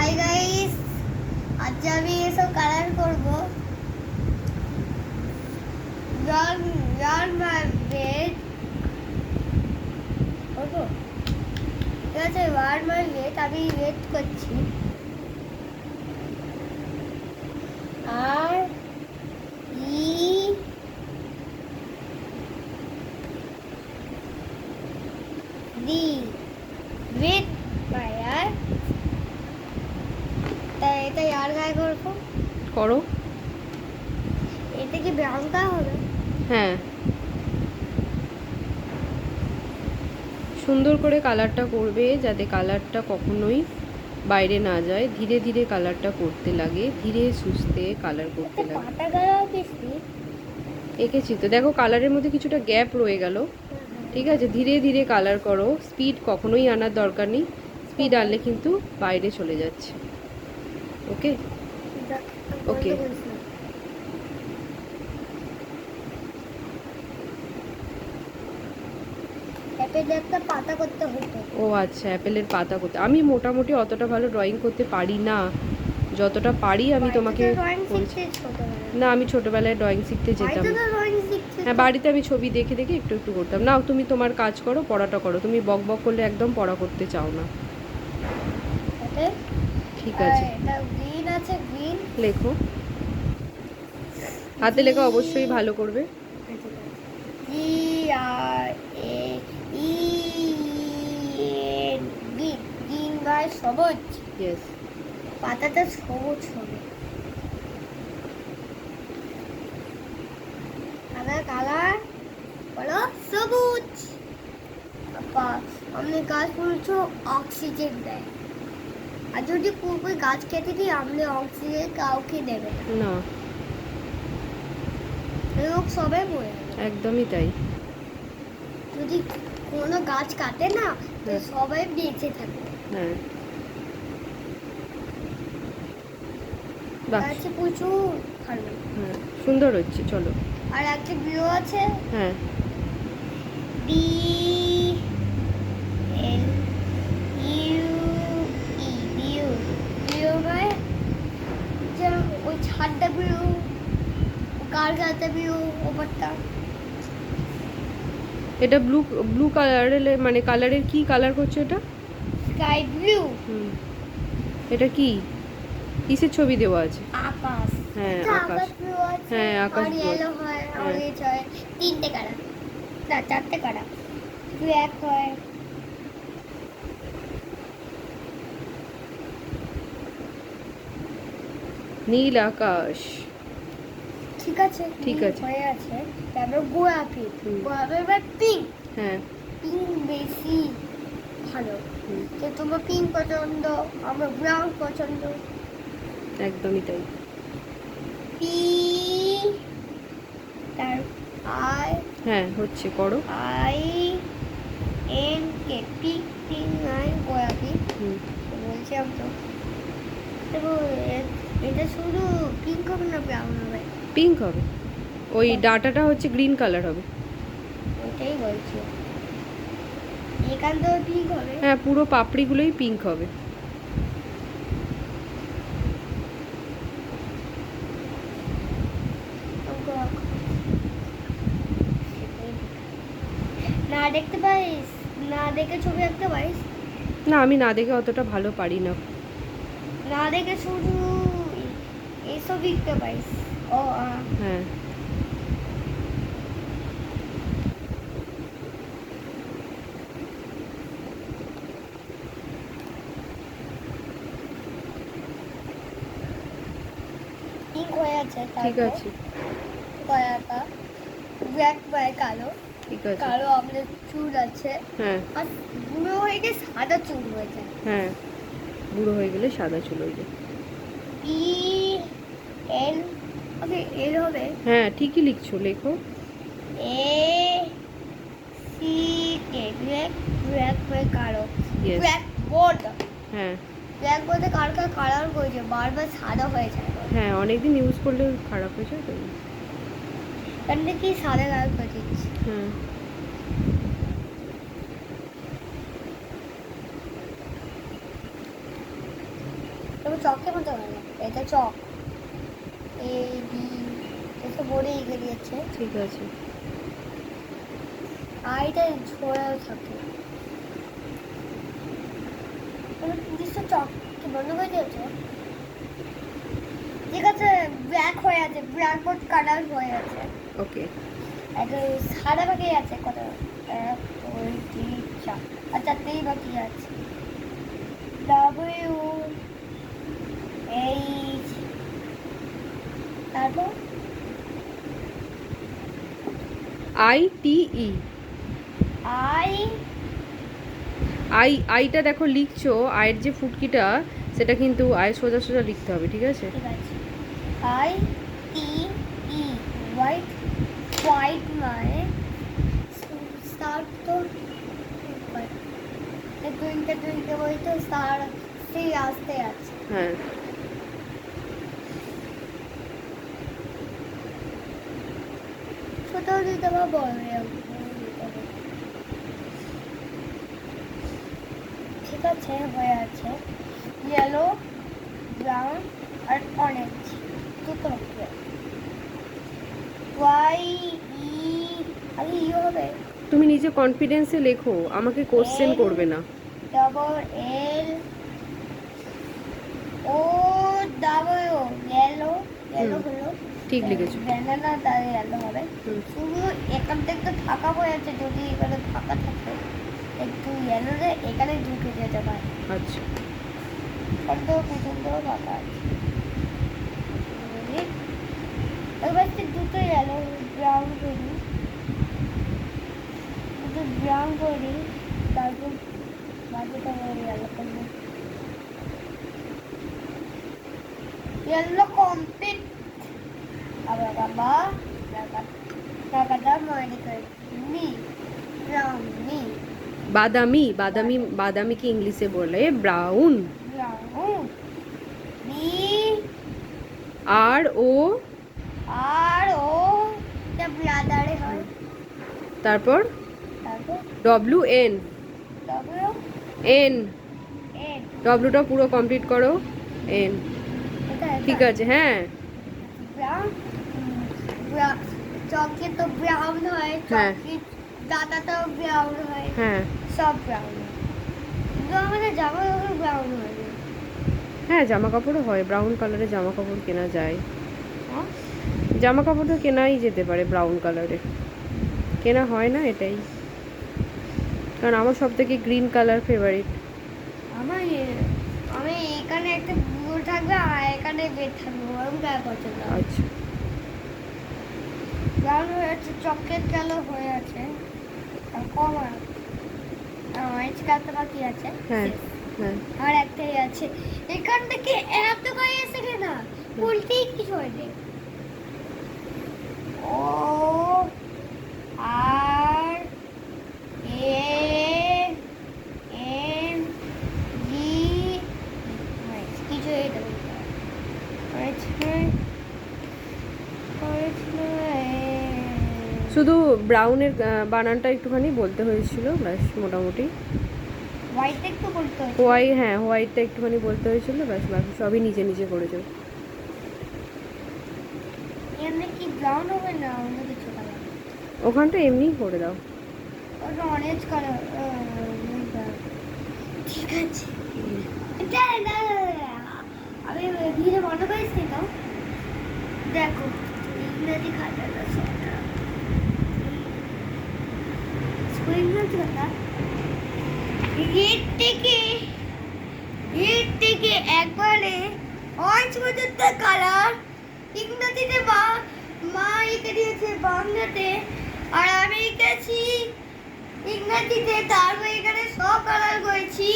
Hi guys, আজ আমি এসব কালার করব। Run my bed. ওঠো, ঠিক আছে, run my bed, আমি ওয়েট করছি। আর ই ডি উইথ ফায়ার। তাই এটা আর গায়ে করবো, করো। এটা কি ব্রাউন কালার হবে? হ্যাঁ, সুন্দর করে কালারটা করবে যাতে কালারটা কখনোই বাইরে না যায়। ধীরে ধীরে কালারটা করতে লাগে, ধীরে সুস্থে কালার করতে লাগে। পাতা গালাও বেশি এঁকেছি তো, দেখো কালারের মধ্যে কিছুটা গ্যাপ রয়ে গেল। ঠিক আছে, ধীরে ধীরে কালার করো, স্পিড কখনোই আনার দরকার নেই। স্পিড আনলে কিন্তু বাইরে চলে যাচ্ছে। ওকে ওকে। একটা পাতা করতে হতো। ও আচ্ছা, অ্যাপেলের পাতা করতে। আমি মোটামুটি অতটা ভালো ড্রয়িং করতে পারি না, যতটা পারি আমি তোমাকে বলছি। না, আমি ছোটবেলায় ড্রয়িং শিখতে যেতাম। হ্যাঁ, বাড়িতে আমি ছবি দেখে দেখে একটু একটু করতাম। নাও তুমি তোমার কাজ করো, পড়াটা করো। তুমি বক বক করলে একদম পড়া করতে চাও না। ঠিক আছে, গ্রিন আছে, গ্রিন লেখো। হাতে লেখা অবশ্যই ভালো করবে। G R E E N, green, green by সবুজ। ইয়েস। পাতাটা সবুজ হবে। কালার বলো সবুজ। বাবা, আপনি গাছ বলছো অক্সিজেন দেয়, আর যদি পুরোপুরি গাছ কেটে দিই আপনি অক্সিজেন কাউকে দেবে না, লোক সবাই মরে যাবে। একদমই তাই। যদি কোনো গাছ কাটে না তো সবাই বেঁচে থাকবে। হ্যাঁ, বাহ, গাছে প্রচুর ভালো। হ্যাঁ, সুন্দর হচ্ছে। চলো। আর একটা বিও আছে। হ্যাঁ, বি এল ইউ ই, বিউ। বিউ মানে যে ওই ছাদটা বিউ, কার গাছটা বিউ, ওপরটা। এটা ব্লু ব্লু কালারের, মানে কালারের কি কালার করছো এটা? Sky blue. এটা কি, কিসের ছবি দেওয়া আছে? আকাশ। হ্যাঁ, আকাশ। ব্লু আছে। হ্যাঁ, আকাশ আর blue ইয়েলো আছে। হয়, হ্যাঁ। অরেঞ্জ হয়, তিনটে কালার, না চারটে কালার, ব্ল্যাক হয়। নীল আকাশ। ঠিক আছে, ঠিক নীল আছে। হয়ে আছে। তারপর গোলাপি। গোলাপি বা পিঙ্ক। হ্যাঁ। পিঙ্ক বেশি ভালো। তো তোমার পিঙ্ক পছন্দ, আমার ব্রাউন পছন্দ। একদমই তাই। পি তার আই, হ্যাঁ, হচ্ছে, করো। I N K, pink, pink eye গোলাপি। বলছিলাম তো। দেখো, এটা শুধু পিঙ্ক হবে না ব্রাউন হবে? পিঙ্ক হবে, ওই ডাটাটা হচ্ছে গ্রিন কালার হবে। ওটাই বলছি, এখান থেকে পিঙ্ক হবে। হ্যাঁ, পুরো পাপড়িগুলোই পিঙ্ক হবে। না দেখতে পারিস, না দেখে ছবি আঁকতে পারিস? না, আমি না দেখে অতটা ভালো পারি না। না দেখে শুধু এইসব লিখতে পারিস। ও হ্যাঁ, পিঙ্ক হয়ে আছে। ঠিক আছে। কয়াকা ব্ল্যাক বাই কালো। ঠিক আছে। কালো আমাদের চুল আছে। হ্যাঁ, আর বুড়ো হয়ে গেলে সাদা চুল হয়ে যায়। হ্যাঁ, বুড়ো হয়ে গেলে সাদা চুল হয়ে যায়। ই এল, ওকে এল হবে। হ্যাঁ, ঠিকই লিখছো, লেখো। A C K, black, black হয়ে কালো। Yes. Blackboard. হ্যাঁ, ব্ল্যাক বোর্ডে কার কালার করেছে, বারবার সাদা হয়ে যায়। হ্যাঁ, অনেকদিন ইউজ করলে খারাপ হয়ে যায় তো। তাহলে কি সাদা কালার করে দিচ্ছি। হ্যাঁ, তবে চকের মতো হয় না, এটা চক এ বি এসব বোর্ডে এঁকে দিয়েছে। ঠিক আছে। আইটা ঝোড়াও থাকে। নিশ্চয় চক কি বন্ধ করে দিয়েছে? ঠিক আছে, ব্ল্যাক হয়ে আছে, ব্ল্যাকবোর্ড কালার হয়ে আছে। ওকে। একটা সাদা বাকি আছে কত? 1 2 3 4, আর 4টেই বাকি আছে। ডাব্লিউ এইচ, তারপর ITE। আই আইটা দেখো লিখছো, আয়ের যে ফুটকিটা সেটা কিন্তু আয় সোজা সোজা লিখতে হবে, ঠিক আছে? ঠিক আছে। I T E, white, white মানে স্টার তো টুইঙ্কেল টুইঙ্কেল বই তো স্টার সেই আসতে আছে। হ্যাঁ। ছোট দিতে বা বড় ঠিক আছে, হয়ে আছে। ইয়েলো, ব্রাউন আর অরেঞ্জ দুটো হবে। ওয়াই ই, আরে ই হবে। তুমি নিজে কনফিডেন্সে লেখো, আমাকে কোশ্চেন করবে না। Double L O double yellow, yellow হলো ঠিক লিখেছো। ব্যানানা, তার ইয়েলো হবে। শুধু এখান থেকে তো ফাঁকা হয়ে আছে, যদি এখানে ফাঁকা থাকে একটু ইয়েলো রে এখানে ঢুকে যেতে পারে। আচ্ছা। কত পর্যন্ত ফাঁকা আছে। এবার দুটো ইয়েলো ব্রাউন করি, দুটো ব্রাউন করি, তারপর বাকিটা ইয়েলো করবো। Yellow complete. আবার বাবা টাকাটা মনে করে নি ব্রাউন নি বাদামি, বাদামি, বাদামি কি ইংলিশে বলে ব্রাউন। ব্রাউন নি আর ও এটা ব্রাদারে হয়। তারপর তারপর WN, ডব্লিউ N, এন, ডব্লুটা পুরো কমপ্লিট করো, N। এটা ঠিক আছে, হ্যাঁ। ব্রাউন, চকলেট তো ব্রাউন হয়, হ্যাঁ। চকলেট দাদাটাও ব্রাউন হয়, হ্যাঁ। সব ব্রাউন হয়, কিন্তু আমাদের জামা কাপড় ব্রাউন হয় না। হ্যাঁ, জামা কাপড়ও হয়, ব্রাউন কালারের জামা কাপড় কেনা যায়। হ্যাঁ? জামা কাপড় তো কেনাই যেতে পারে ব্রাউন কালারের, কেনা হয় না এটাই। কারণ আমার সব থেকে গ্রিন কালার ফেভারিট। আমি এখানে একটা ব্লু থাকবে আর এখানে রেড থাকবে, ওরকম গায়ে পছন্দ। আচ্ছা। ব্রাউন হয়ে আছে, চকলেট কালার হয়ে আছে, আর কম অরেঞ্জ কালার বাকি আছে। হ্যাঁ। হ্যাঁ। আর একটাই আছে, এখান থেকে এত গায়ে এসে না উল্টেই কিছু হয়নি। ও আর এ এন জি, কিছু এটা শুধু ব্রাউনের বানানটা একটুখানি বলতে হয়েছিল, ব্যাস মোটামুটি। হোয়াইট একটু বলতে হয়। হ্যাঁ, হোয়াইটটা একটুখানি বলতে হয়েছিল, ব্যাস বাকি সবই নিজে নিজে করেছো। এমনি কি ব্রাউন হবে না অন্য কিছু কালার? ওখানটা এমনিই করে দাও। ওটা অরেঞ্জ কালার, ঠিক আছে। আমি ধীরে বন্ধ করেছি তো, দেখো ইংরেজি খাতাটা সবটা ইংরেজি খাতা এর থেকে একবারে অরেঞ্জ পর্যন্ত কালার ইংরেজিতে মা এঁকে দিয়েছে বাংলাতে, আর আমি এঁকেছি ইংরেজিতে, তারপর এখানে সব কালার করেছি।